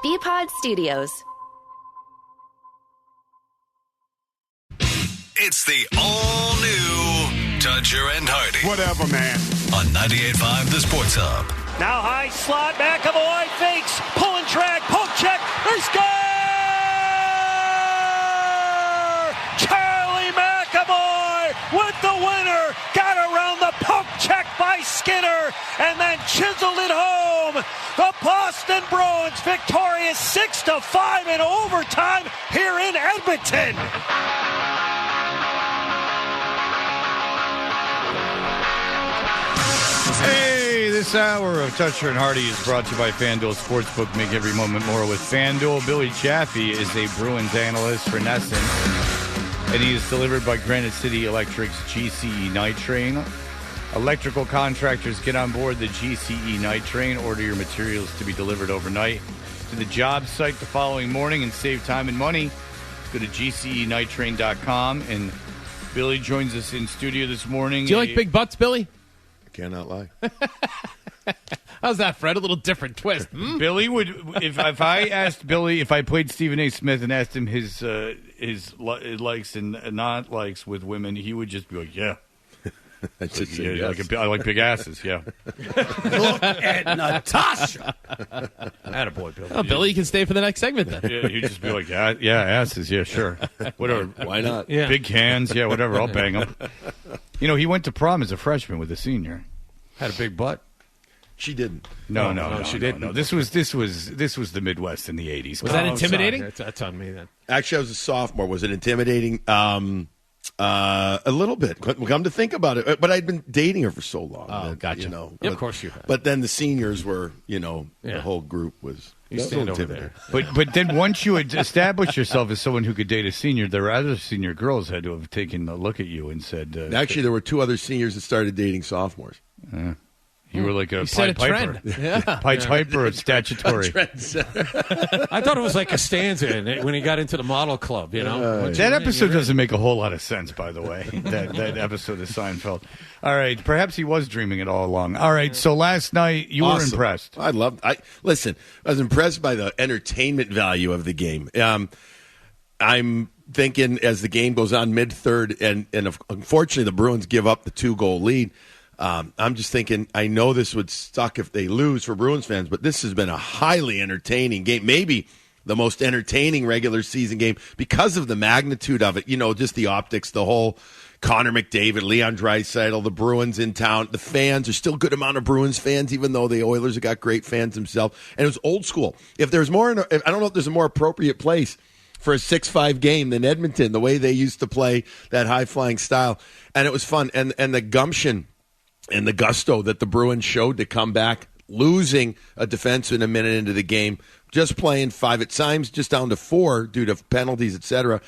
BPod Studios. It's the all-new Dutcher and Hardy. Whatever, man. On 98.5 The Sports Hub. Now high slot, McAvoy fakes, pull and drag, poke check, they score! Charlie McAvoy with the winner, got around the poke check by Skinner, and then chiseled it home. The Boston Bruins victorious 6-5 in overtime here in Edmonton. Hey, this hour of Dutcher and Hardy is brought to you by FanDuel Sportsbook. Make every moment more with FanDuel. Billy Chaffee is a Bruins analyst for NESN, and he is delivered by Granite City Electric's GCE Night Train. Electrical contractors, get on board the GCE Night Train. Order your materials to be delivered overnight to the job site the following morning and save time and money. Go to GCEnighttrain.com. And Billy joins us in studio this morning. Do you like big butts, Billy? Cannot lie. How's that, Fred? A little different twist. Billy would, if I asked Billy, if I played Stephen A. Smith and asked him his likes and not likes with women, he would just be like, yeah. I should say yes. I like big asses, yeah. Look at Natasha. Attaboy, Billy. Oh, Billy, you can stay for the next segment then. Yeah, he'd just be like, yeah, asses, yeah, sure. Whatever. Why not? Yeah. Big hands, yeah, whatever, I'll bang them. You know, he went to prom as a freshman with a senior. Had a big butt. She didn't. No, she didn't. No. This was the Midwest in the 80s. Was that intimidating? That's on me then. Actually, I was a sophomore. Was it intimidating? A little bit. Come to think about it, but I'd been dating her for so long. Oh, gotcha. You know, of course you had. But then the seniors were, the whole group was. You stand over there. But then once you had established yourself as someone who could date a senior, there were other senior girls had to have taken a look at you and said. Actually, there were two other seniors that started dating sophomores. You were like a set a Pied Piper. trend. Yeah. Pied Piper of statutory. I thought it was like a stanza when he got into the model club, That episode doesn't make a whole lot of sense, by the way, that episode of Seinfeld. All right, perhaps he was dreaming it all along. All right, so last night you were impressed. I was impressed by the entertainment value of the game. I'm thinking as the game goes on mid-third, and unfortunately the Bruins give up the 2-goal lead, I'm just thinking, I know this would suck if they lose for Bruins fans, but this has been a highly entertaining game, maybe the most entertaining regular season game because of the magnitude of it. Just the optics, the whole Connor McDavid, Leon Draisaitl, the Bruins in town. The fans, there's still a good amount of Bruins fans, even though the Oilers have got great fans themselves. And it was old school. If there's more, I don't know if there's a more appropriate place for a 6-5 game than Edmonton, the way they used to play that high-flying style. And it was fun. And the gumption and the gusto that the Bruins showed to come back, losing a defenseman a minute into the game, just playing 5 at times, just down to 4 due to penalties, etc.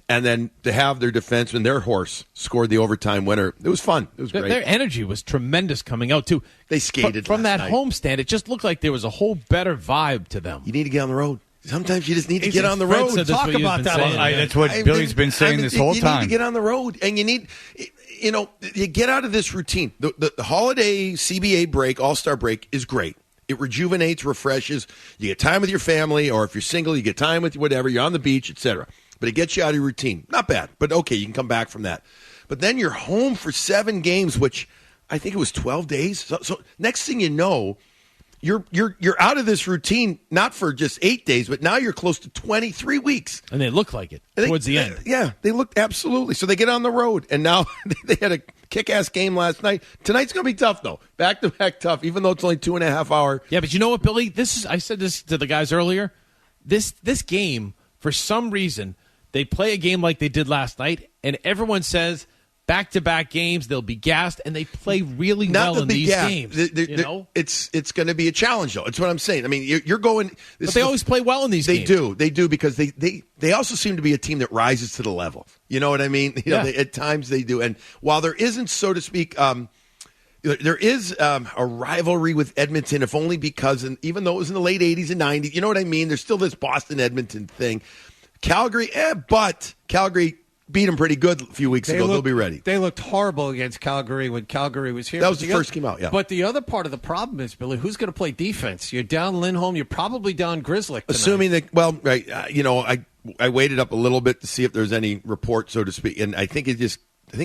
And then to have their defenseman, their horse, scored the overtime winner. It was fun. It was great. Their energy was tremendous coming out, too. They skated from that night. homestand. It just looked like there was a whole better vibe to them. You need to get on the road. Sometimes you just need to get on the road. Talk about that. That's what Billy's been saying this whole time. You need to get on the road, and you need, you get out of this routine. The holiday CBA break, All-Star break is great. It rejuvenates, refreshes. You get time with your family, or if you're single, you get time with whatever. You're on the beach, etc. But it gets you out of your routine. Not bad, but okay, you can come back from that. But then you're home for 7 games, which I think it was 12 days. So next thing you know, You're out of this routine, not for just 8 days, but now you're close to 23 weeks. And they look like it towards the end. Yeah, they looked absolutely. So they get on the road, and now they had a kick-ass game last night. Tonight's going to be tough, though. Back-to-back tough, even though it's only 2.5 hour. Yeah, but you know what, Billy? I said this to the guys earlier. This game, for some reason, they play a game like they did last night, and everyone says back-to-back games, they'll be gassed, and they play really well in these games. It's going to be a challenge, though. It's what I'm saying. I mean, you're going. But they always play well in these games. They do, because they also seem to be a team that rises to the level. You know what I mean? At times they do. And while there isn't, so to speak, there is a rivalry with Edmonton, if only because, even though it was in the late 80s and 90s, you know what I mean? There's still this Boston-Edmonton thing. Calgary, but Calgary beat them pretty good a few weeks ago. They'll be ready. They looked horrible against Calgary when Calgary was here. That was the first game out, yeah. But the other part of the problem is, Billy, who's going to play defense? You're down Lindholm. You're probably down Grzelcyk tonight. Assuming that, well, right, I waited up a little bit to see if there's any report, so to speak, and I think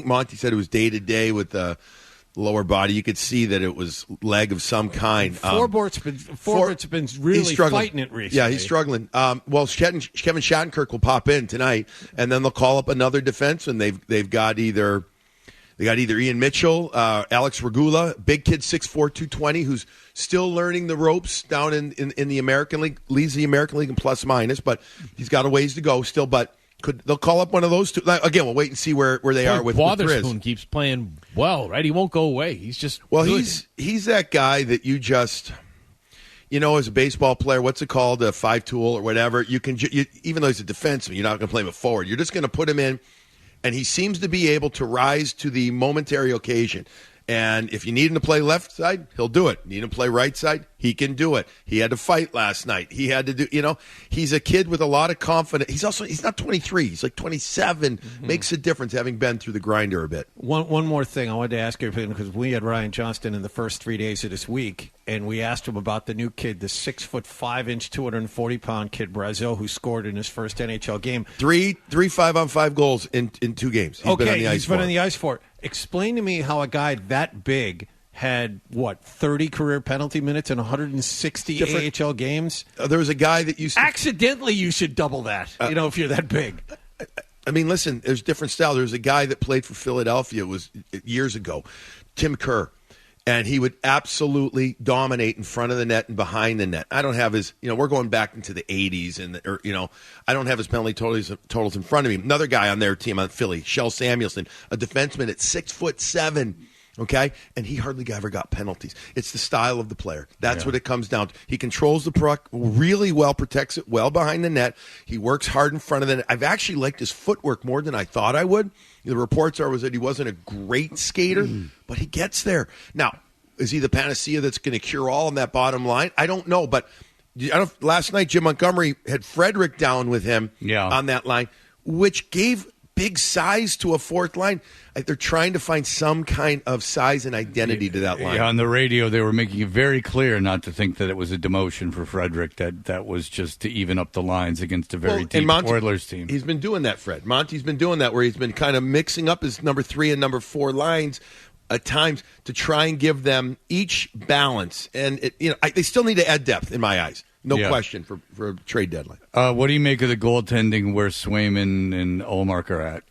Monty said it was day-to-day with the lower body. You could see that it was leg of some kind. Forbort's been really fighting it recently. Yeah, he's struggling. Kevin Shattenkirk will pop in tonight, and then they'll call up another defenseman. They've got either Ian Mitchell, Alex Regula, big kid, 6'4", 220, who's still learning the ropes down in the American League, leads the American League in plus minus, but he's got a ways to go still. But they'll call up one of those two. Again, we'll wait and see where they are with Wotherspoon keeps playing well, right? He won't go away. He's just good. He's that guy that you just, as a baseball player, what's it called, a five tool or whatever. You can even though he's a defenseman, you're not going to play him a forward. You're just going to put him in, and he seems to be able to rise to the momentary occasion. And if you need him to play left side, he'll do it. Need him to play right side, he can do it. He had to fight last night. He had to do, he's a kid with a lot of confidence. He's not 23. He's like 27. Mm-hmm. Makes a difference having been through the grinder a bit. One more thing I wanted to ask you, because we had Ryan Johnston in the first 3 days of this week, and we asked him about the new kid, the 6'5", 240-pound kid, Brazil, who scored in his first NHL game. Three 5-on-5 goals in 2 games. He's been on the ice for it. Explain to me how a guy that big had, 30 career penalty minutes in 160 AHL games? There was a guy that used to... Accidentally, you should double that, if you're that big. I mean, listen, there's different style. There was a guy that played for Philadelphia years ago, Tim Kerr, and he would absolutely dominate in front of the net and behind the net. I don't have his, we're going back into the 80s, I don't have his penalty totals in front of me. Another guy on their team on Philly, Shel Samuelson, a defenseman at 6'7", okay? And he hardly ever got penalties. It's the style of the player. That's what it comes down to. He controls the puck really well, protects it well behind the net. He works hard in front of the net. I've actually liked his footwork more than I thought I would. The reports was that he wasn't a great skater, but he gets there. Now, is he the panacea that's going to cure all on that bottom line? I don't know, but last night Jim Montgomery had Frederick down with him on that line, which gave big size to a fourth line. They're trying to find some kind of size and identity to that line. Yeah, on the radio, they were making it very clear not to think that it was a demotion for Frederick, that was just to even up the lines against a very deep Oilers team. He's been doing that, Fred. Monty's been doing that, where he's been kind of mixing up his number 3 and number 4 lines at times to try and give them each balance. And, they still need to add depth, in my eyes. No question for a trade deadline. What do you make of the goaltending where Swayman and Ullmark are at?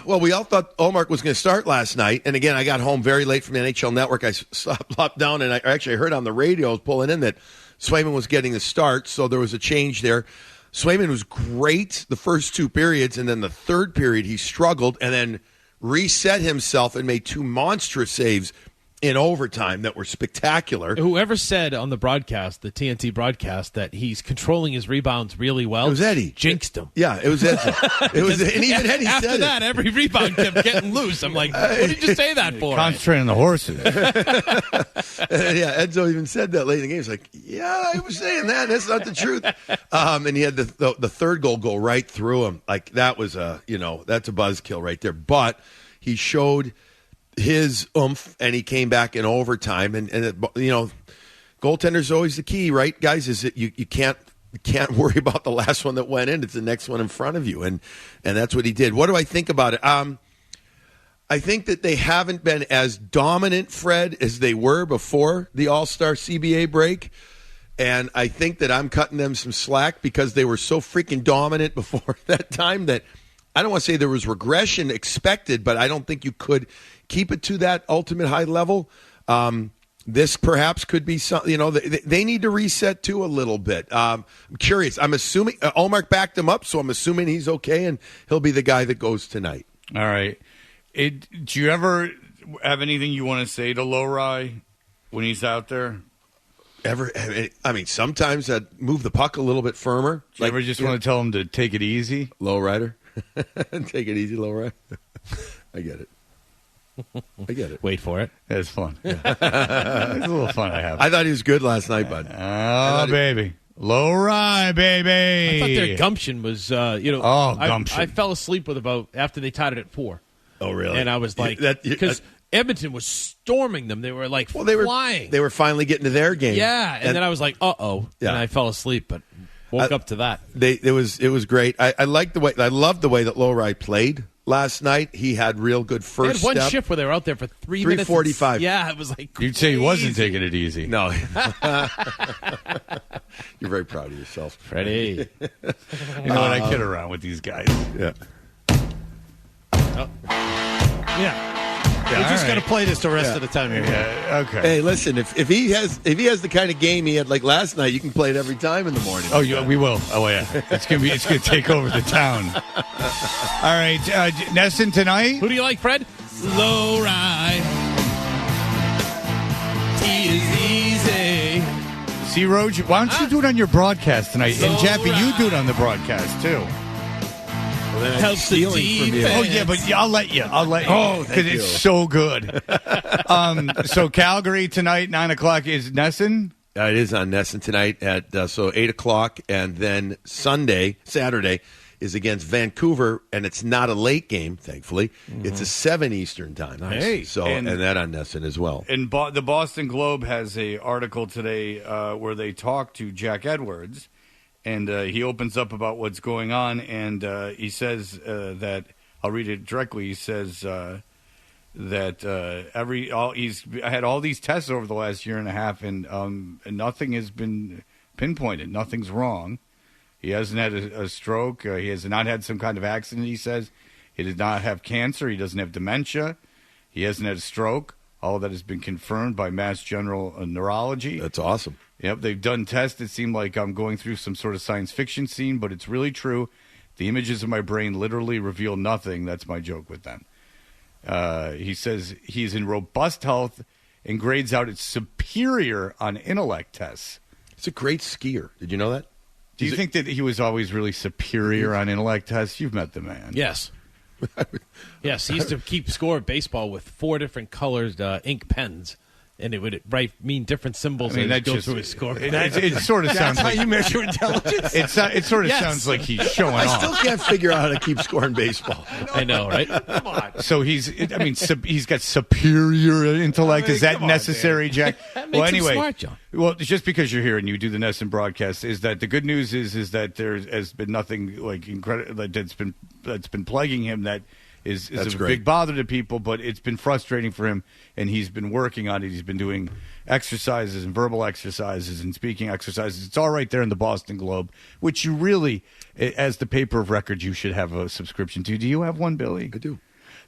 Well, we all thought Ullmark was going to start last night. And again, I got home very late from the NHL Network. I slopped down, and I heard on the radio, I was pulling in that Swayman was getting the start, so there was a change there. Swayman was great the first 2 periods, and then the third period he struggled and then reset himself and made 2 monstrous saves in overtime that were spectacular. Whoever said on the broadcast, the TNT broadcast, that he's controlling his rebounds really well, it was Eddie. Jinxed him. Yeah, it was Eddie. And even Eddie after said that, every rebound kept getting loose. I'm like, what did you say that for? Concentrating on the horses. Yeah, Edzo even said that late in the game. He's like, yeah, I was saying that. That's not the truth. And he had the third goal go right through him. Like, that was that's a buzzkill right there. But he showed his oomph, and he came back in overtime. And goaltender's always the key, right, guys? Is that you can't worry about the last one that went in. It's the next one in front of you, and that's what he did. What do I think about it? I think that they haven't been as dominant, Fred, as they were before the All-Star CBA break. And I think that I'm cutting them some slack because they were so freaking dominant before that time that I don't want to say there was regression expected, but I don't think you could keep it to that ultimate high level. This perhaps could be something, they need to reset too a little bit. I'm curious. I'm assuming Ullmark backed him up, so I'm assuming he's okay and he'll be the guy that goes tonight. All right. Do you ever have anything you want to say to Lowry when he's out there? Sometimes I'd move the puck a little bit firmer. Do you ever just want to tell him to take it easy? Low rider. Take it easy, low rider. I get it. Wait for it. It's fun. Yeah. It's a little fun I have. I thought he was good last night, bud. Oh, baby. Low rye, baby. I thought their gumption was, gumption. I fell asleep with after they tied it at 4. Oh, really? And I was like, because Edmonton was storming them. They were like flying. They were finally getting to their game. Yeah, and then I was like, uh-oh. Yeah. And I fell asleep, but woke up to that. It was great. I liked the way. I loved the way that Lowry played last night. He had real good They first had one step. shift where they were out there for 3 minutes. 3:45. Yeah, it was like You'd say he wasn't crazy. taking it easy. No. You're very proud of yourself. Freddie. You know what? I kid around with these guys. Yeah. Yeah. We're just going to play this the rest of the time here. Yeah, okay. Hey, listen. If he has the kind of game he had like last night, you can play it every time in the morning. Oh, yeah, we will. Oh, yeah. It's gonna take over the town. All right, Nesson tonight. Who do you like, Fred? Low rye. He is easy. See, Roge, why don't you do it on your broadcast tonight? And Jaffe, you do it on the broadcast too. Well, then I'm Helps the stealing from you. defense. Oh yeah, but I'll let you. Oh, because it's so good. So Calgary tonight, 9:00 is Nesson. It is on Nesson tonight at 8:00, and then Saturday is against Vancouver, and it's not a late game, thankfully. It's a 7 Eastern time. Nice. Hey, so and that on Nesson as well. And the Boston Globe has a article today where they talk to Jack Edwards, and he opens up about what's going on, and he says that I'll read it directly. He says that he's had all these tests over the last year and a half, and nothing has been pinpointed. Nothing's wrong. He hasn't had a stroke. He has not had some kind of accident, he says. He did not have cancer. He doesn't have dementia. He hasn't had a stroke. All of that has been confirmed by Mass General Neurology. That's awesome. Yep, they've done tests. It seemed like I'm going through some sort of science fiction scene, but it's really true. The images of my brain literally reveal nothing. That's my joke with them. He says he's in robust health and grades out as superior on intellect tests. He's a great skier. Did you know that? Do you think that he was always really superior on intellect tests? You've met the man. Yes. Yes, he used to keep score of baseball with 4 different colored ink pens, and it would mean different symbols as it goes through his score. It sort of sounds like you measure intelligence. it sort of Yes. sounds like he's showing I off. still can't figure out how to keep scoring baseball. I know, right? Come on. So he's got superior intellect. Is that come on, necessary, Jack? That Well, makes him anyway, smart, John. well, just because you're here and you do the Nesson broadcast, is that the good news is that there has been nothing like incredible that's been plaguing him that is That's a great. big bother to people, but it's been frustrating for him, and he's been working on it. He's been doing exercises and verbal exercises and speaking exercises. It's all right there in the Boston Globe, which you really, as the paper of record, you should have a subscription to. Do you have one, Billy? I do.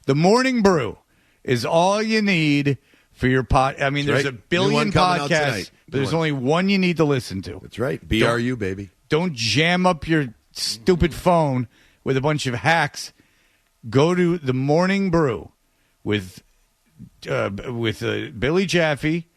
The Morning Brew is all you need for your pod. I mean, That's there's right. a billion New one coming out podcasts, tonight. but there's New one. only one you need to listen to. That's right. BRU, baby. Don't jam up your stupid phone with a bunch of hacks. Go to the Morning Brew with Billy Jaffe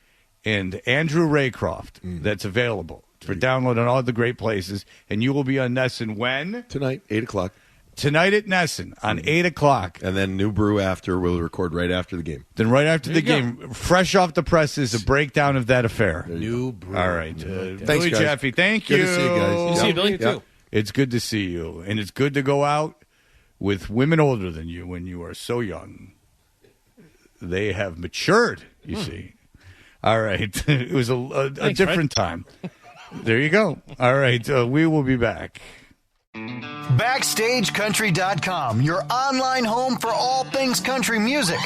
and Andrew Raycroft. That's available for download on all the great places, and you will be on Nesson when? Tonight, 8:00. Tonight at Nesson on 8:00. And then New Brew after. We'll record right after the game. Then right after the game, fresh off the presses, a breakdown of that affair. New brew. All right. Thanks, Billy guys. Jaffe, thank Good you. to see you guys. Good to see you, Billy. Yeah. Too. It's good to see you, and it's good to go out with women older than you when you are so young. They have matured, you see. All right. It was a Thanks, different time. There you go. All right. We will be back. BackstageCountry.com, your online home for all things country music.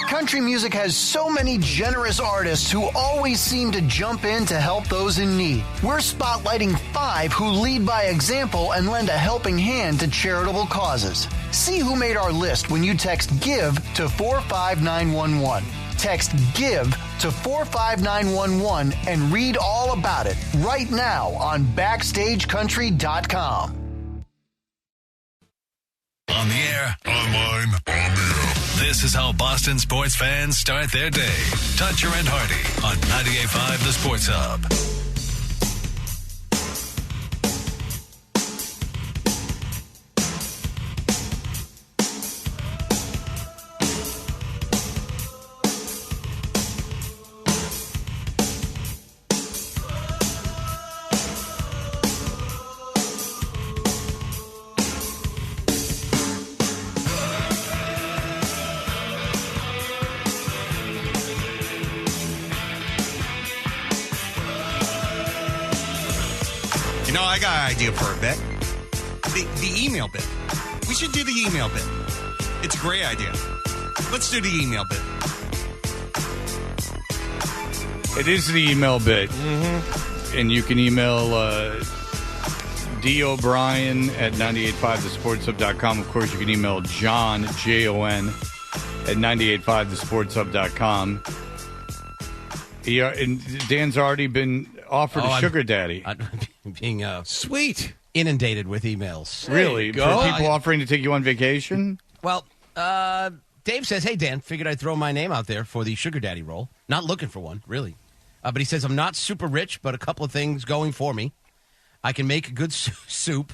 Country music has so many generous artists who always seem to jump in to help those in need. We're spotlighting 5 who lead by example and lend a helping hand to charitable causes. See who made our list when you text GIVE to 45911. Text GIVE to 45911 and read all about it right now on BackstageCountry.com. On the air, online, on the air. This is how Boston sports fans start their day. Toucher and Hardy on 98.5 The Sports Hub. You know, I got an idea for a bit. The email bit. We should do the email bit. It's a great idea. Let's do the email bit. It is the email bit. Mm-hmm. And you can email D. O'Brien at 985thesportshub.com. Of course, you can email John, Jon, at 985thesportshub.com. And Dan's already been offered a sugar daddy. Being Sweet. inundated with emails. Really? For people offering to take you on vacation? Well, Dave says, hey, Dan, figured I'd throw my name out there for the sugar daddy role. Not looking for one, really. But he says, I'm not super rich, but a couple of things going for me. I can make a good soup.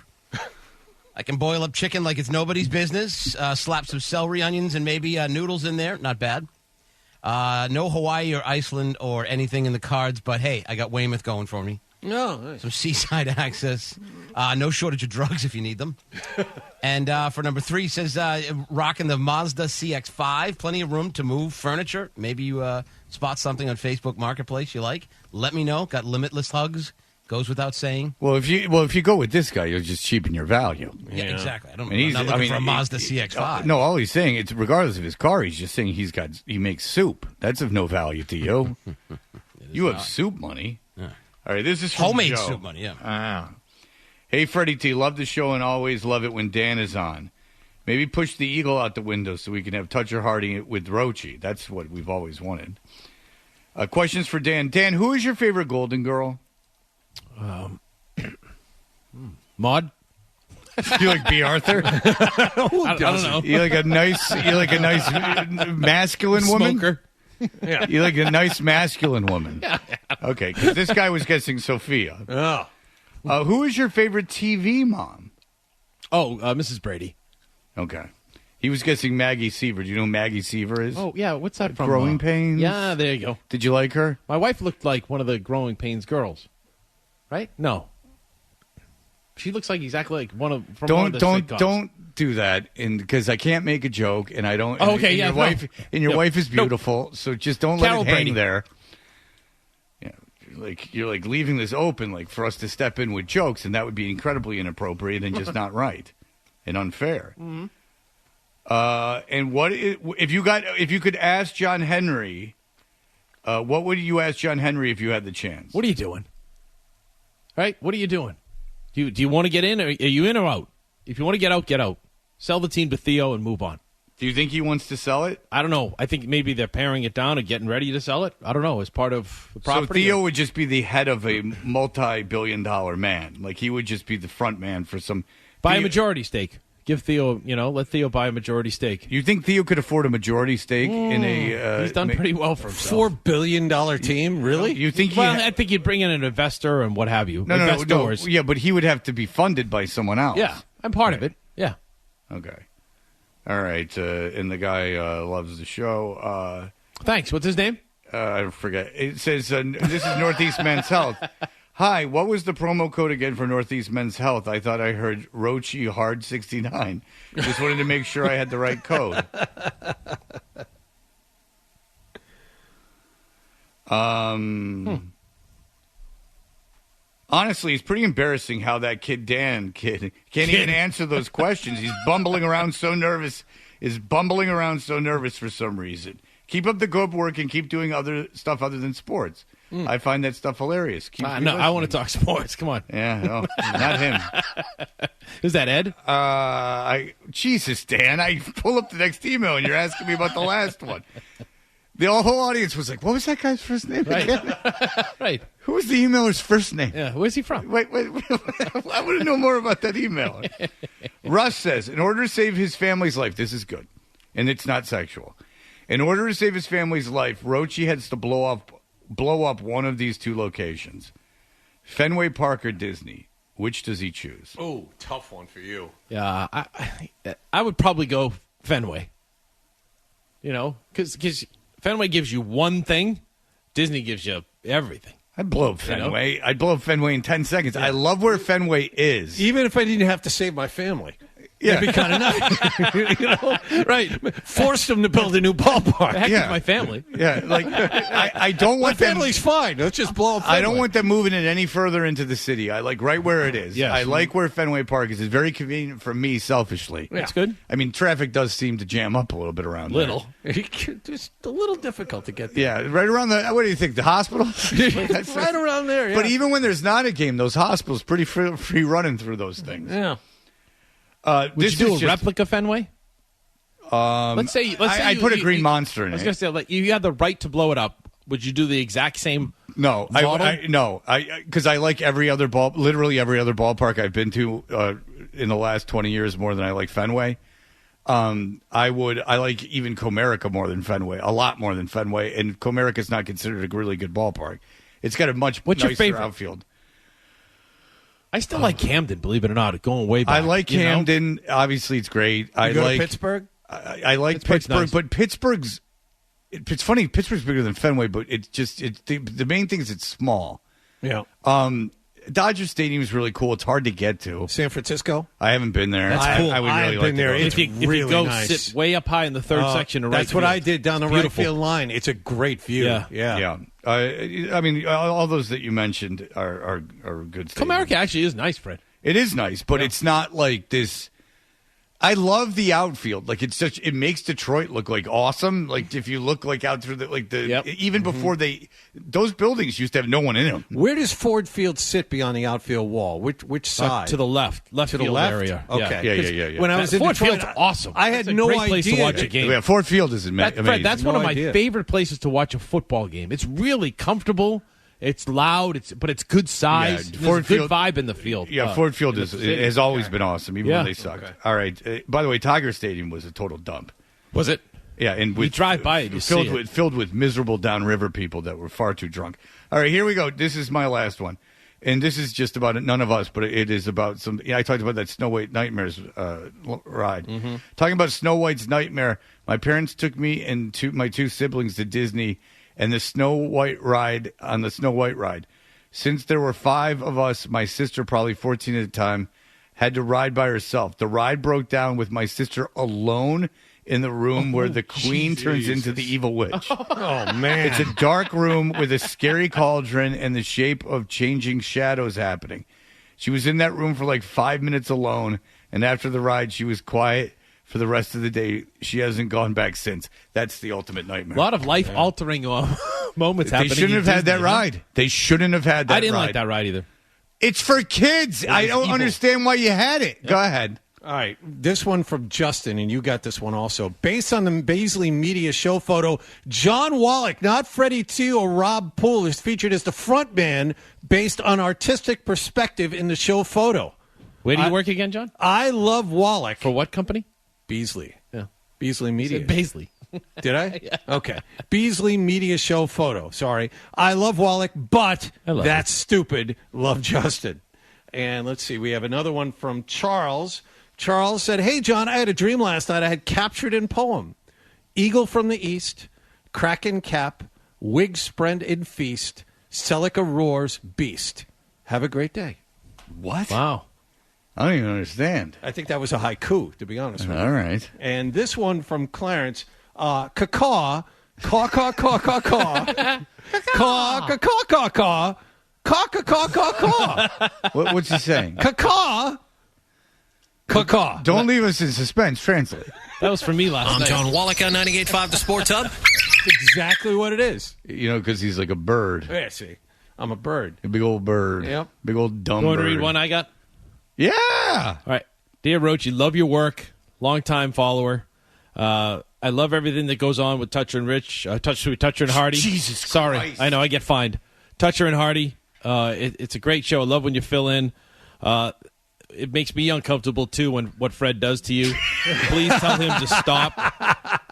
I can boil up chicken like it's nobody's business. Slap some celery, onions, and maybe noodles in there. Not bad. No Hawaii or Iceland or anything in the cards, but hey, I got Weymouth going for me. No, nice. Some seaside access. No shortage of drugs if you need them. And for number 3, he says, rocking the Mazda CX-5. Plenty of room to move furniture. Maybe you spot something on Facebook Marketplace you like. Let me know. Got limitless hugs. Goes without saying. Well, if you go with this guy, you'll just cheapen your value. Yeah, exactly. I'm And not looking for a Mazda CX-5. No, all he's saying, it's regardless of his car, he's just saying he makes soup. That's of no value to you. You have soup money. Yeah. All right, this is from Homemade Joe. soup money, yeah. Hey, Freddie T, love the show and always love it when Dan is on. Maybe push the eagle out the window so we can have Toucher Hardy with Rochi. That's what we've always wanted. Questions for Dan. Dan, who is your favorite Golden Girl? Maud? You like B. Arthur? I don't know. You like a nice masculine woman? Smoker. Yeah. You like a nice masculine woman? Yeah. Okay, because this guy was guessing Sophia. Oh. Who is your favorite TV mom? Oh, Mrs. Brady. Okay. He was guessing Maggie Seaver. Do you know who Maggie Seaver is? Oh, yeah. What's that from? Growing Pains? Yeah, there you go. Did you like her? My wife looked like one of the Growing Pains girls. Right? No. She looks like exactly like one of the sitcoms. Don't do that, because I can't make a joke, and I don't. Oh, okay, and yeah. Your wife is beautiful, so just don't let Carol it hang Brady. there. Yeah, you're leaving this open, for us to step in with jokes, and that would be incredibly inappropriate and just not right and unfair. Mm-hmm. And if you could ask John Henry, what would you ask John Henry if you had the chance? What are you doing? Right? What are you doing? Do you want to get in? Or are you in or out? If you want to get out, get out. Sell the team to Theo and move on. Do you think he wants to sell it? I don't know. I think maybe they're paring it down and getting ready to sell it. I don't know. As part of the property. So Theo would just be the head of a multi-billion-dollar man. He would just be the front man for some. Buy a majority stake. Give Theo, let Theo buy a majority stake. You think Theo could afford a majority stake in a? He's done pretty well for himself. $4 billion team, really? You think? I think you'd bring in an investor and what have you. No. Yeah, but he would have to be funded by someone else. Yeah, I'm part of it. Yeah. Okay. All right. And the guy loves the show. Thanks. What's his name? I forget. It says this is Northeast Men's Health. Hi, what was the promo code again for Northeast Men's Health? I thought I heard Rochi Hard 69. Just wanted to make sure I had the right code. Honestly, it's pretty embarrassing how that Dan can't even answer those questions. He's bumbling around so nervous. For some reason. Keep up the good work and keep doing other stuff other than sports. I find that stuff hilarious. No, I want to talk sports. Come on. Yeah, no, not him. Is that Ed? Jesus, Dan. I pull up the next email and you're asking me about the last one. The whole audience was like, what was that guy's first name again? Right. Who was the emailer's first name? Yeah, where's he from? Wait. I want to know more about that email. Russ says, in order to save his family's life, this is good, and it's not sexual. In order to save his family's life, Rochi has to blow up one of these two locations. Fenway Park or Disney. Which does he choose? Oh, tough one for you. Yeah, I would probably go Fenway. Because Fenway gives you one thing, Disney gives you everything. I'd blow up Fenway. I'd blow up Fenway in 10 seconds. Yeah. I love where Fenway is. Even if I didn't have to save my family. It'd be kind of nice. You know? Right. Forced them to build a new ballpark. Heck Yeah. with my family. Yeah, like I don't My want them. family's fine. Let's just blow up I don't Fenway. want them moving it any further into the city. I like right where it is. Yes. I like where Fenway Park is. It's very convenient for me, selfishly. That's good. I mean, traffic does seem to jam up a little bit around there. Little. It's a little difficult to get there. Yeah, right around the. What do you think? The hospital? Right around there, yeah. But even when there's not a game, those hospitals pretty free running through those things. Yeah. Would This you do is a just- replica Fenway? Let's say I'd put a green monster in I was it. going to say, like, you had the right to blow it up. Would you do the exact same? No, model? because I like literally every other ballpark I've been to in the last 20 years more than I like Fenway. I like even Comerica more than Fenway, a lot more than Fenway, and Comerica is not considered a really good ballpark. It's got a much What's your nicer favorite? outfield. I still like Camden, believe it or not, going way back. I like you know? Camden. Obviously, it's great. I go to like Pittsburgh? I like Pittsburgh's Pittsburgh, nice. but Pittsburgh's. It's funny. Pittsburgh's bigger than Fenway, but the main thing is it's small. Yeah. Dodger Stadium is really cool. It's hard to get to. San Francisco? I haven't been there. That's cool. I would I really have like been to there. go It's there. If you really go nice. sit way up high in the third section of right That's what field. I did down the Beautiful. right field line. It's a great view. Yeah. Yeah. I mean, all those that you mentioned are good. stadiums. Comerica actually is nice, Fred. It is nice, but it's not like this. I love the outfield. Like it makes Detroit look like awesome. Like if you look like out through Yep. even before those buildings used to have no one in them. Where does Ford Field sit beyond the outfield wall? Which side? To the left To the field left? area. Okay. Yeah. When I was in Ford Detroit, Field's awesome. I had It's a no great idea. place to watch a game. Yeah, Ford Field is Fred, amazing. that's one No of my idea. favorite places to watch a football game. It's really comfortable. It's loud. But it's good size. Yeah, There's Ford a good Field- vibe in the field. Yeah, Ford Field has always been awesome, even Yeah. when they sucked. All right. By the way, Tiger Stadium was a total dump. Was it? Yeah, and with, drive by it, you filled see it. filled with miserable downriver people that were far too drunk. All right, here we go. This is my last one, and this is just about none of us, but it is about some. Yeah, I talked about that Snow White Nightmares ride. Talking about Snow White's Nightmare, my parents took me and my two siblings to Disney and the Snow White ride on the Snow White ride. Since there were 5 of us, my sister, probably 14 at the time, had to ride by herself. The ride broke down with my sister alone in the room where the queen turns into the evil witch. Oh, man. It's a dark room with a scary cauldron and the shape of changing shadows happening. She was in that room for like 5 minutes alone, and after the ride, she was quiet for the rest of the day. She hasn't gone back since. That's the ultimate nightmare. A lot of life-altering moments They happening. shouldn't in have had that Disney, huh? ride. They shouldn't have had that ride. I didn't like that ride either. It's for kids. I don't evil. understand why you had it. Go ahead. All right, this one from Justin, and you got this one also. Based on the Baisley Media show photo, John Wallach, not Freddie T or Rob Poole, is featured as the front man based on artistic perspective in the show photo. Where do you work again, John? I love Wallach. For what company? Beasley. Yeah. Beasley Media. Baisley. Did I? Okay. Beasley Media show photo. Sorry. I love Wallach, but I love that's stupid. Love Justin. And let's see. We have another one from Charles. Charles said, "Hey, John, I had a dream last night I had captured in poem. Eagle from the east, kraken cap, wig spread in feast, Celica roars, beast. Have a great day." What? Wow. I don't even understand. I think that was a haiku, to be honest with you. All right. And this one from Clarence, caw, caw, caw, caw, caw, caw, caw, caw, caw, caw, caw, caw, caw, caw, caw, What's he saying? caw, caw. Don't leave us in suspense. Translate. That was for me last I'm night. John Wallach on 98.5 The Sports Hub. Exactly what it is. You know, because he's like a bird. Yeah, see, I'm a bird. A big old bird. Yep. Big old dumb You want bird. to read one I got? Yeah. All right. Dear Roach, love your work. Longtime follower. I love everything that goes on with Toucher and Rich. Toucher and Hardy. Jesus Sorry. Christ. I know, I get fined. Toucher and Hardy. It's a great show. I love when you fill in. It makes me uncomfortable, too, when what Fred does to you. Please tell him to stop.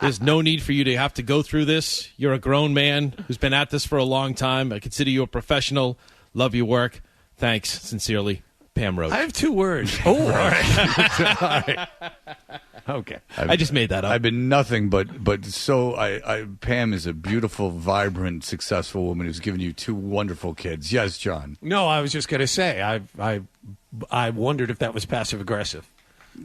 There's no need for you to have to go through this. You're a grown man who's been at this for a long time. I consider you a professional. Love your work. Thanks. Sincerely, Pam Roach. I have 2 words. Oh, all right. Okay. I just made that up. I've been nothing but so Pam is a beautiful, vibrant, successful woman who's given you 2 wonderful kids. Yes, John. No, I was just going to say, I wondered if that was passive aggressive.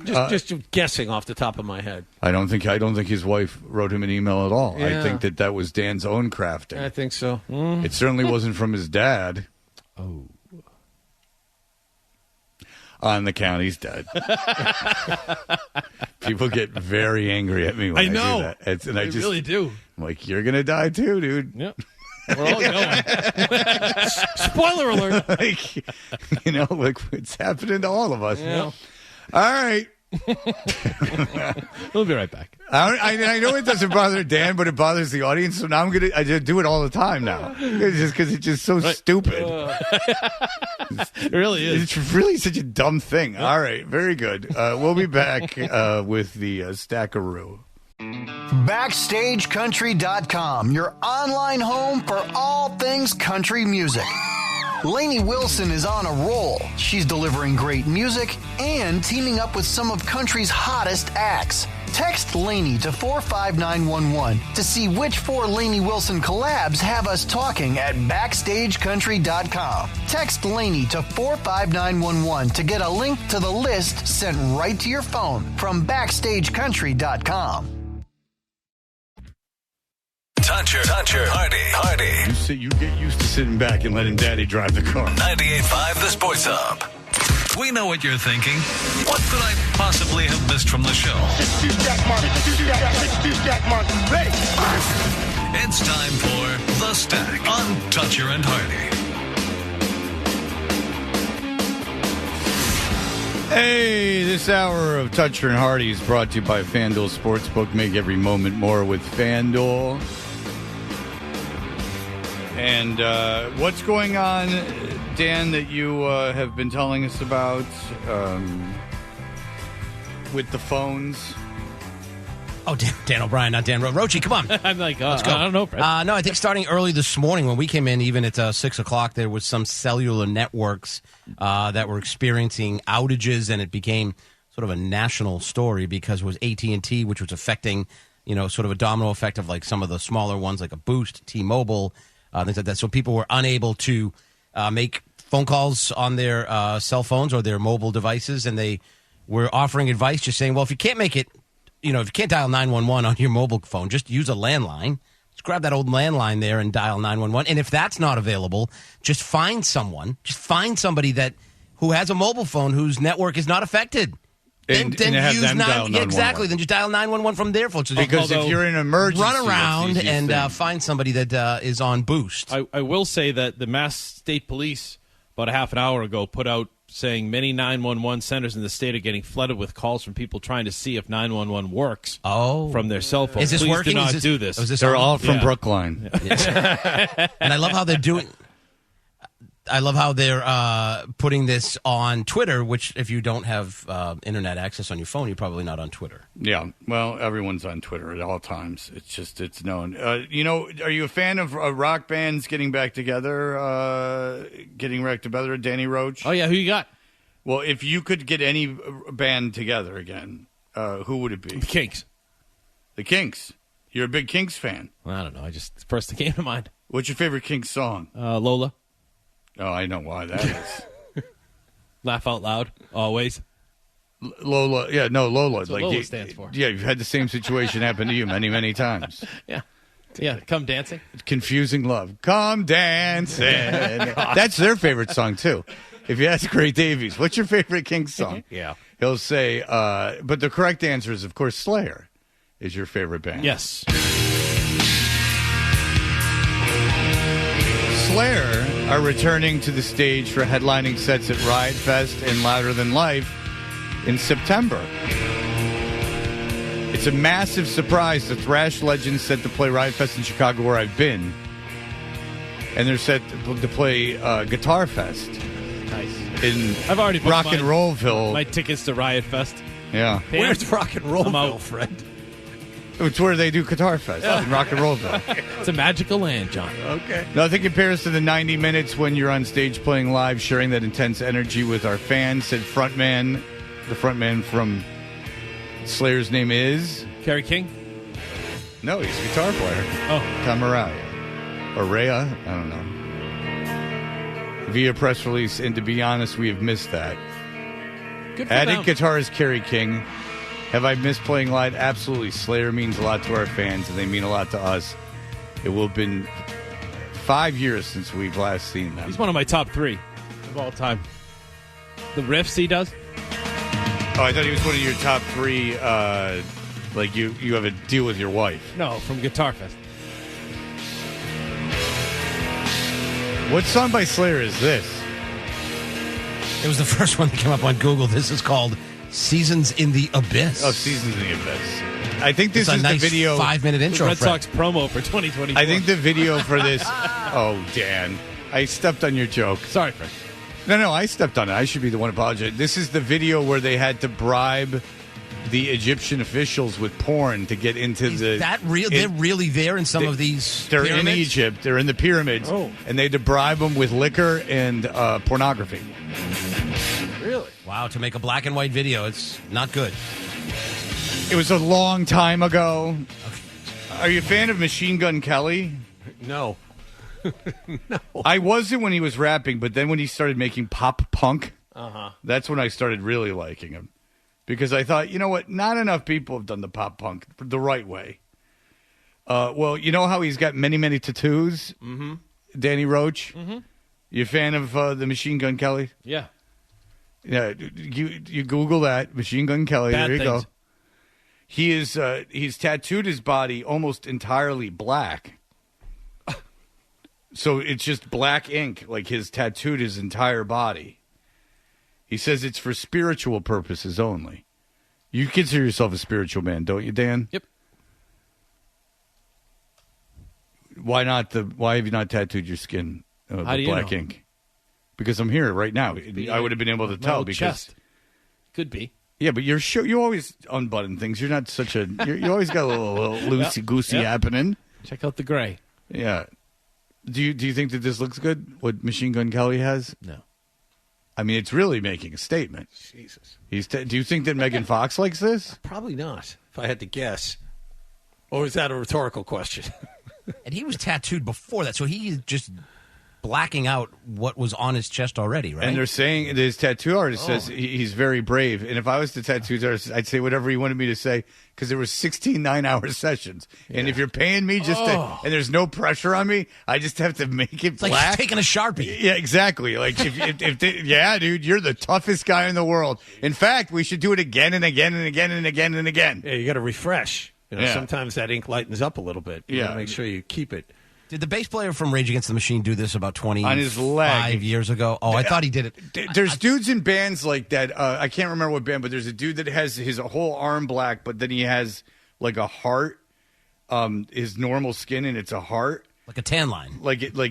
Just guessing off the top of my head. I don't think his wife wrote him an email at all. Yeah. I think that was Dan's own crafting. I think so. It certainly wasn't from his dad. Oh. On the count, he's dead. People get very angry at me when I know. do that. And I just really do. I'm like, you're going to die too, dude. Yep. We're all going. Spoiler alert. Like, it's happening to all of us. Yeah. All right. We'll be right back. I know it doesn't bother Dan, but it bothers the audience. So now I just do it all the time now. It's just because it's just so stupid. It really is. It's really such a dumb thing. All right, very good. We'll be back with the Stackaroo. BackstageCountry.com, your online home for all things country music. Lainey Wilson is on a roll. She's delivering great music and teaming up with some of country's hottest acts. Text Lainey to 45911 to see which 4 Lainey Wilson collabs have us talking at BackstageCountry.com. Text Lainey to 45911 to get a link to the list sent right to your phone from BackstageCountry.com. Toucher, Hardy. You get used to sitting back and letting Daddy drive the car. 98.5 The Sports Hub. We know what you're thinking. What could I possibly have missed from the show? Ready? It's time for The Stack on Toucher and Hardy. Hey, this hour of Toucher and Hardy is brought to you by FanDuel Sportsbook. Make every moment more with FanDuel. And what's going on, Dan, that you have been telling us about with the phones? Oh, Dan O'Brien, not Dan Rochi. Come on. I'm like, Let's go. I don't know, Fred. No, I think starting early this morning when we came in, even at 6 o'clock, there was some cellular networks that were experiencing outages, and it became sort of a national story because it was AT&T, which was affecting, sort of a domino effect of like some of the smaller ones like a Boost, T-Mobile, things like that. So people were unable to make phone calls on their cell phones or their mobile devices, and they were offering advice just saying, well, if you can't make it, if you can't dial 911 on your mobile phone, just use a landline. Just grab that old landline there and dial 911. And if that's not available, just find someone. Just find somebody who has a mobile phone whose network is not affected. And have use them dial 911. Yeah, exactly. Then just dial 911 from their phone. So because if you're in an emergency, run around that's the easiest and thing. find somebody that is on Boost. I will say that the Mass State Police, about a half an hour ago, put out saying many 911 centers in the state are getting flooded with calls from people trying to see if 911 works from their cell phone. Is this Please working? do not do this. They're all from Brookline. And I love how they're doing. I love how they're putting this on Twitter, which if you don't have internet access on your phone, you're probably not on Twitter. Yeah, well, everyone's on Twitter at all times. It's known. Are you a fan of rock bands getting back together, Danny Roach? Oh, yeah, who you got? Well, if you could get any band together again, who would it be? The Kinks. The Kinks. You're a big Kinks fan. Well, I don't know. First thing came to mind. What's your favorite Kinks song? Lola. Oh, I know why that is. Laugh out loud, always. Lola. Yeah, no, Lola. That's what Lola stands for. Yeah, you've had the same situation happen to you many, many times. Yeah. Come dancing. Confusing love. Come dancing. That's their favorite song, too. If you ask Ray Davies, what's your favorite Kinks song? Yeah. He'll say, but the correct answer is, of course, Slayer is your favorite band. Yes. Slayer are returning to the stage for headlining sets at Riot Fest and Louder Than Life in September. It's a massive surprise. The thrash legends set to play Riot Fest in Chicago, where I've been, and they're set to play Guitar Fest. Nice. In I've already booked Rock and Rollville. My tickets to Riot Fest. Yeah. Where's Rock and Rollville, Fred? It's where they do Guitar Fest in Rock and Rollville. It's a magical land, John. Okay. Nothing compares to the 90 minutes when you're on stage playing live, sharing that intense energy with our fans, said the frontman from Slayer's name is? Kerry King? No, he's a guitar player. Oh. Tom Araya. Or Rhea? I don't know. Via press release, and to be honest, we have missed that. Good for Addict them. guitarist Kerry King. Have I missed playing live? Absolutely. Slayer means a lot to our fans, and they mean a lot to us. It will have been 5 years since we've last seen them. He's one of my top 3 of all time. The riffs he does. Oh, I thought he was one of your top 3. Like you have a deal with your wife. No, from Guitar Fest. What song by Slayer is this? It was the first one that came up on Google. This is called Seasons in the Abyss. Oh, Seasons in the Abyss. I think this It's a is nice the video. 5-minute intro. Red Fred. Sox promo for 2024. I think the video for this. Oh, Dan, I stepped on your joke. Sorry, Fred. No, I stepped on it. I should be the one apologizing. This is the video where they had to bribe the Egyptian officials with porn to get into Is that real? They're really there in some of these They're pyramids? in Egypt. They're in the pyramids. Oh. And they had to bribe them with liquor and pornography. Really? Wow, to make a black and white video, it's not good. It was a long time ago. Are you a fan of Machine Gun Kelly? No. I wasn't when he was rapping, but then when he started making pop punk, that's when I started really liking him. Because I thought, you know what? Not enough people have done the pop punk the right way. Well, you know how he's got many, many tattoos? Mm-hmm. Danny Roach? Mm-hmm. You a fan of the Machine Gun Kelly? Yeah. Yeah, you Google that, Machine Gun Kelly. Bad there you things. go. He is he's tattooed his body almost entirely black. So it's just black ink, like his tattooed his entire body. He says it's for spiritual purposes only. You consider yourself a spiritual man, don't you, Dan? Yep. Why have you not tattooed your skin with How do you black know? ink? Because I'm here right now. I would have been able to My tell old because chest. Could be. yeah, but you always unbutton things. You're not such a you always got a little loosey goosey Yep. happening. Check out the gray. Yeah. Do you think that this looks good? What Machine Gun Kelly has? No. I mean, it's really making a statement. Jesus. Do you think that Megan Fox likes this? Probably not, if I had to guess. Or is that a rhetorical question? And he was tattooed before that, so he's just blacking out what was on his chest already, right? And they're saying that his tattoo artist says he's very brave. And if I was the tattoo artist, I'd say whatever he wanted me to say because there were 16 9-hour sessions. And if you're paying me just to, and there's no pressure on me, I just have to make it it's like black. he's taking a Sharpie. Yeah, exactly. Like, yeah, dude, you're the toughest guy in the world. In fact, we should do it again and again and again and again and again. Yeah, you got to refresh. Yeah. Sometimes that ink lightens up a little bit. You gotta make sure you keep it. Did the bass player from Rage Against the Machine do this about 25 On his leg. years ago? Oh, I thought he did it. There's dudes in bands like that. I can't remember what band, but there's a dude that has his whole arm black, but then he has like a heart, his normal skin, and it's a heart. Like a tan line.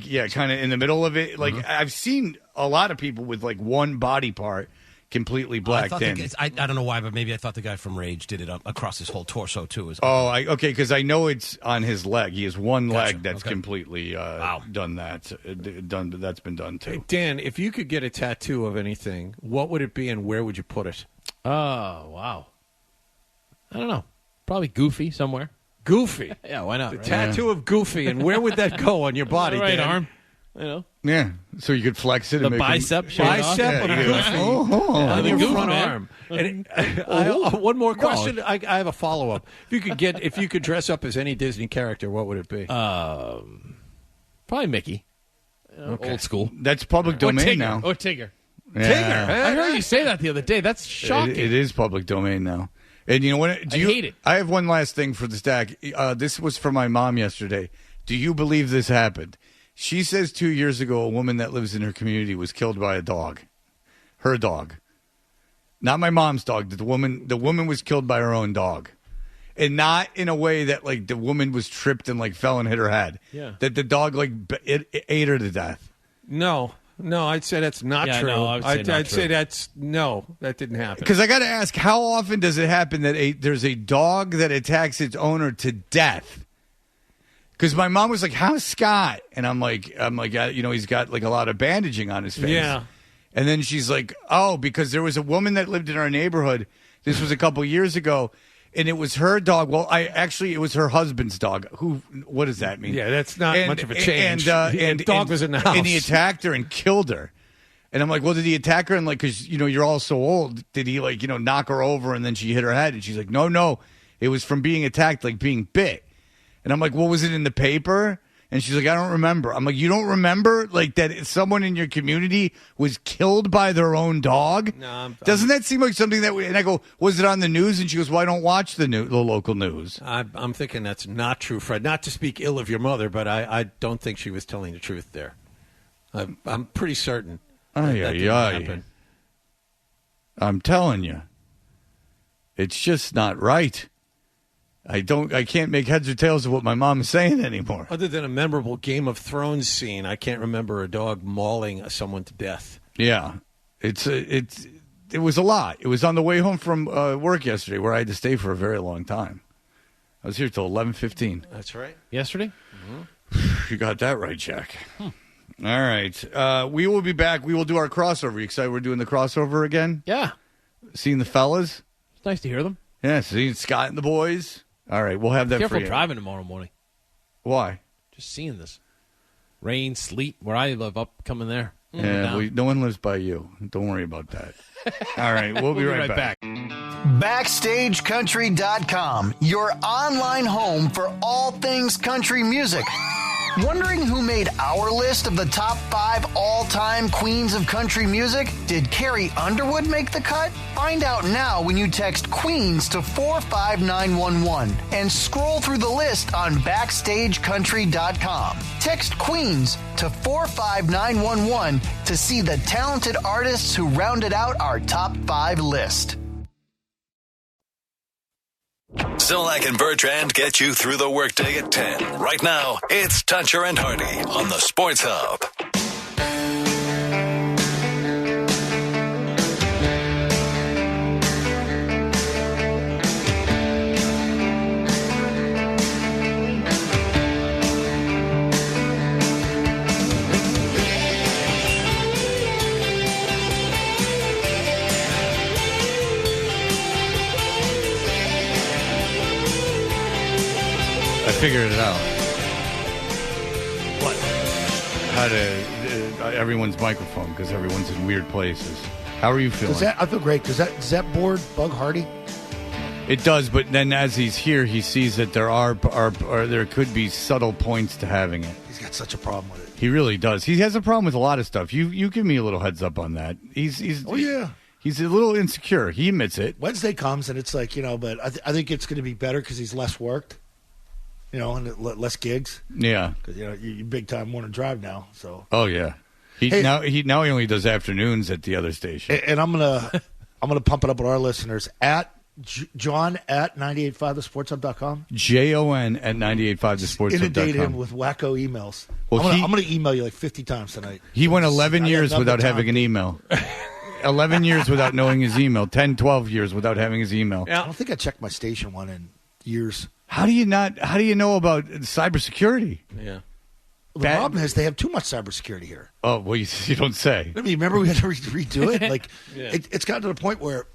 Yeah, kind of in the middle of it. Like I've seen a lot of people with like one body part completely blacked in. I don't know why, but maybe I thought the guy from Rage did it across his whole torso too. Okay, because I know it's on his leg. He has one Gotcha. leg that's Okay. completely done that. That's been done too. Hey, Dan, if you could get a tattoo of anything, what would it be and where would you put it? Oh, wow. I don't know. Probably Goofy somewhere. Goofy. Yeah, why not? The right? tattoo of Goofy, and where would that go on your body, right Dan? arm. You know, Yeah, so you could flex it. the and make bicep. him, shaved off. Bicep of Yeah, Goofy yeah. on the your Goofy, front man. arm. And one more question. I have a follow up. If you could dress up as any Disney character, what would it be? Probably Mickey. Old school. That's public Or domain Tigger. now. Or Tigger. Yeah. I heard you say that the other day. That's shocking. It is public domain now. And you know what? I hate it. I have one last thing for the stack. This was from my mom yesterday. Do you believe this happened? She says 2 years ago, a woman that lives in her community was killed by a dog. Her dog. Not my mom's dog. The woman was killed by her own dog. And not in a way that, like, the woman was tripped and, like, fell and hit her head. Yeah. That the dog, like, it ate her to death. No, I'd say that's not Yeah, true. no, I would say not I'd say true. that didn't happen. Because I got to ask, how often does it happen that there's a dog that attacks its owner to death? Because my mom was like, "How's Scott?" And I'm like, he's got like a lot of bandaging on his face. Yeah. And then she's like, "Oh, because there was a woman that lived in our neighborhood. This was a couple years ago, and it was her dog. Well, it was her husband's dog. What does that mean? Yeah, that's not much of a change. And dog was in the house. and he attacked her and killed her. And I'm like, well, did he attack her? And like, because, you're all so old, did he like, knock her over and then she hit her head? And she's like, no, it was from being attacked, like being bit. And I'm like, well, was it in the paper? And she's like, I don't remember. I'm like, you don't remember like that someone in your community was killed by their own dog? No, Doesn't that seem like something that and I go, was it on the news? And she goes, well, I don't watch the local news. I'm thinking that's not true, Fred. Not to speak ill of your mother, but I don't think she was telling the truth there. I'm pretty certain that didn't happen. I'm telling you, it's just not right. I can't make heads or tails of what my mom is saying anymore. Other than a memorable Game of Thrones scene, I can't remember a dog mauling someone to death. Yeah, it was a lot. It was on the way home from work yesterday, where I had to stay for a very long time. I was here till 11:15. That's right. Yesterday? You got that right, Jack. All right, we will be back. We will do our crossover. You excited we're doing the crossover again? Yeah. Seeing the fellas? It's nice to hear them. Yeah, seeing Scott and the boys. All right, we'll have that Careful for you. driving tomorrow morning. Why? Just seeing this. Rain, sleet, where I live, up coming there. Yeah, no one lives by you. Don't worry about that. All right, we'll be right back. BackstageCountry.com, your online home for all things country music. Wondering who made our list of the top 5 all-time queens of country music? Did Carrie Underwood make the cut? Find out now when you text Queens to 45911 and scroll through the list on BackstageCountry.com. Text Queens to 45911 to see the talented artists who rounded out our top 5 list. Zolak and Bertrand get you through the workday at 10. Right now, it's Toucher and Hardy on the Sports Hub. I figured it out. What? How to everyone's microphone, because everyone's in weird places. How are you feeling? I feel great. Does that board bug Hardy? It does, but then as he's here, he sees that there could be subtle points to having it. He's got such a problem with it. He really does. He has a problem with a lot of stuff. You give me a little heads up on that. He's Oh yeah. He's a little insecure. He admits it. Wednesday comes and it's like, but I think it's going to be better because he's less worked. And less gigs. Yeah. Because you're big time morning drive now. So. Oh yeah. He only does afternoons at the other station. And I'm gonna pump it up with our listeners at John at 985thesportshub.com. JON at 985thesportshub.com. Inundate him with wacko emails. Well, I'm gonna email you like 50 times tonight. He went 11 years without having an email. 11 years without knowing his email. 10, 12 years without having his email. Yeah. I don't think I checked my station one in years. How do you know about cybersecurity? Yeah. The problem is they have too much cybersecurity here. Oh, well, you don't say. I mean, remember we had to redo it? Like, yeah. It's gotten to the point where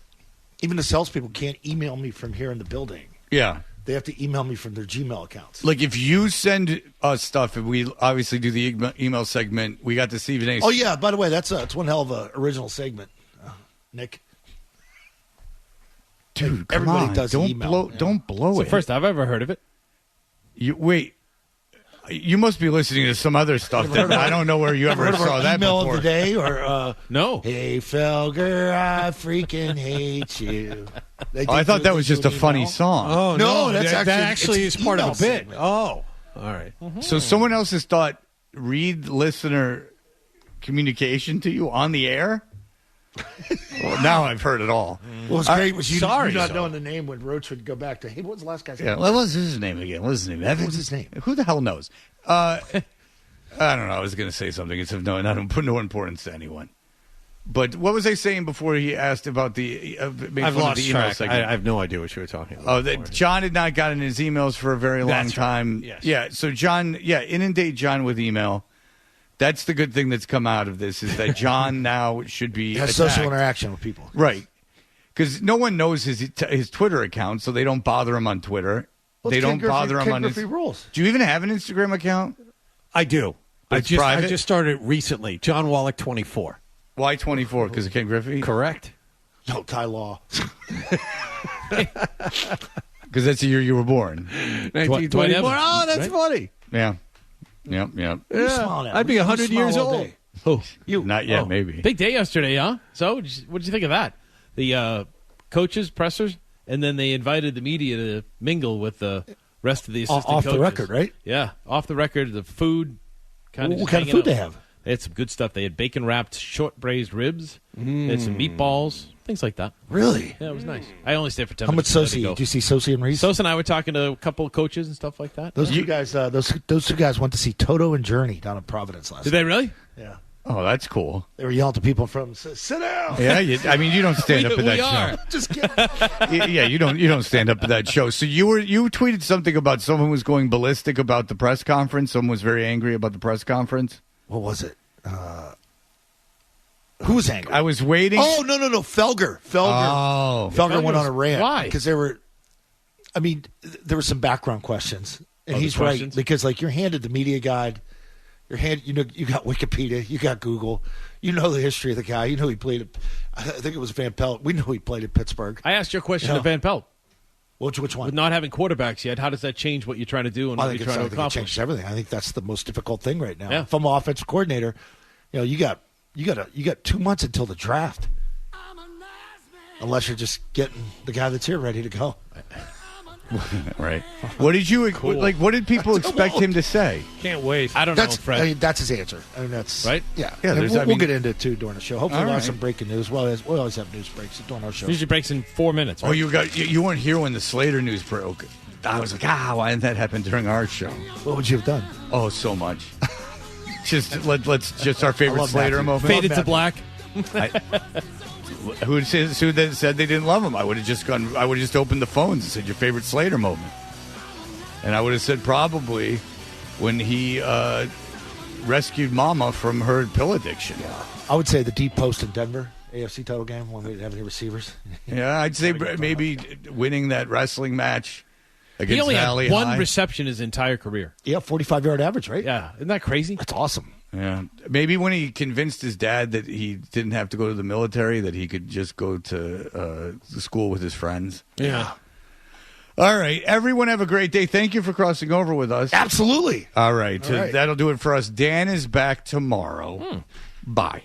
even the salespeople can't email me from here in the building. Yeah. They have to email me from their Gmail accounts. Like, if you send us stuff, and we obviously do the email segment, we got to Stephen A. Oh, yeah. By the way, it's one hell of a original segment, Nick. Dude, come everybody on. Does don't email. blow. Yeah. Don't blow it's it. the first I've ever heard of it. Wait. You must be listening to some other stuff that I don't know where you ever saw that email before. Of the day or no. Hey Felger, I freaking hate you. I thought that was just a funny song. Oh no, that actually is part of a bit. Segment. Oh, all right. Mm-hmm. So someone else has thought read listener communication to you on the air. Well, now I've heard it all. Well, it's great was you not sorry. knowing the name when Roach would go back to, hey, what was the last guy's name? Yeah, what was his name again? What was his name? What was his name? Who the hell knows? I don't know. I was going to say something. It's no, I don't put no importance to anyone. But what was I saying before he asked about the I've lost the email track. segment? I have no idea what you were talking about. Oh, that John had not gotten his emails for a very long time. Right. Yes. Yeah, so John, inundate John with email. That's the good thing that's come out of this is that John now should be has attacked. social interaction with people, right? Because no one knows his Twitter account, so they don't bother him on Twitter. Well, they don't bother him on his. Rules. Do you even have an Instagram account? I do. I just started recently. John Wallach 24. Why 24? Because of Ken Griffey? Correct. No, Ty Law. Because that's the year you were born. 1924. Oh, that's right? funny. Yeah. Yep. Yeah. Smile at I'd be me. 100 You years smile all old. day. Oh, Not yet, maybe. big day yesterday, huh? So, what did you think of that? The coaches, pressers, and then they invited the media to mingle with the rest of the assistant Off coaches. the record, right? Yeah, off the record. The food, kind of. What kind of food they have? They had some good stuff. They had bacon wrapped short braised ribs. They had some meatballs, things like that. Really? Yeah, it was nice. I only stayed for 10 How much minutes. Sosi? Did you see Sosi and Reese? Sosa and I were talking to a couple of coaches and stuff like that. Those two guys, those two guys went to see Toto and Journey down in Providence last Did night. they really? Yeah. Oh, that's cool. They were yelling to people from, sit down. Yeah, you don't stand up at that we are. show. Just kidding. Yeah, you don't stand up at that show. So you tweeted something about someone was going ballistic about the press conference. Someone was very angry about the press conference. What was it? Who was angry? I was waiting. Oh, no. Felger. Oh. Felger went on a rant. Why? Because there were some background questions. And Oh, he's the right. questions? Because, you're handed the media guide. You got Wikipedia. You got Google. You know the history of the guy. You know he played I think it was Van Pelt. We know he played at Pittsburgh. I asked your question Yeah. of Van Pelt. Which one? With not having quarterbacks yet, how does that change what you're trying to do and I what think you're it trying to accomplish? changes everything. I think that's the most difficult thing right now. Yeah. If I'm an offensive coordinator, you got 2 months until the draft. Unless you're just getting the guy that's here ready to go. Right. What did you what did people expect him to say? Can't wait. I don't know, Fred. That's his answer. That's Right? Yeah. Yeah, And there's- we'll get into it too during the show. Hopefully, All we'll have right. some breaking news. We always have news breaks during our show. Usually breaks in 4 minutes. Oh, Right? you weren't here when the Slater news broke. I was like, why didn't that happen during our show? What would you have done? Oh, so much. Let's just our I favorite love Slater Matthew. moment. Faded to black. Who said they didn't love him? I would have just opened the phones and said your favorite Slater moment, and I would have said probably when he rescued Mama from her pill addiction. I would say the deep post in Denver, AFC title game, when we didn't have any receivers. Yeah, I'd say maybe winning that wrestling match against He only Valley had one High. reception his entire career. Yeah, 45-yard average, right? Yeah, isn't that crazy? That's awesome. Yeah, maybe when he convinced his dad that he didn't have to go to the military, that he could just go to school with his friends. Yeah. All right, everyone have a great day. Thank you for crossing over with us. Absolutely. All right, All right. that'll do it for us. Dan is back tomorrow. Bye.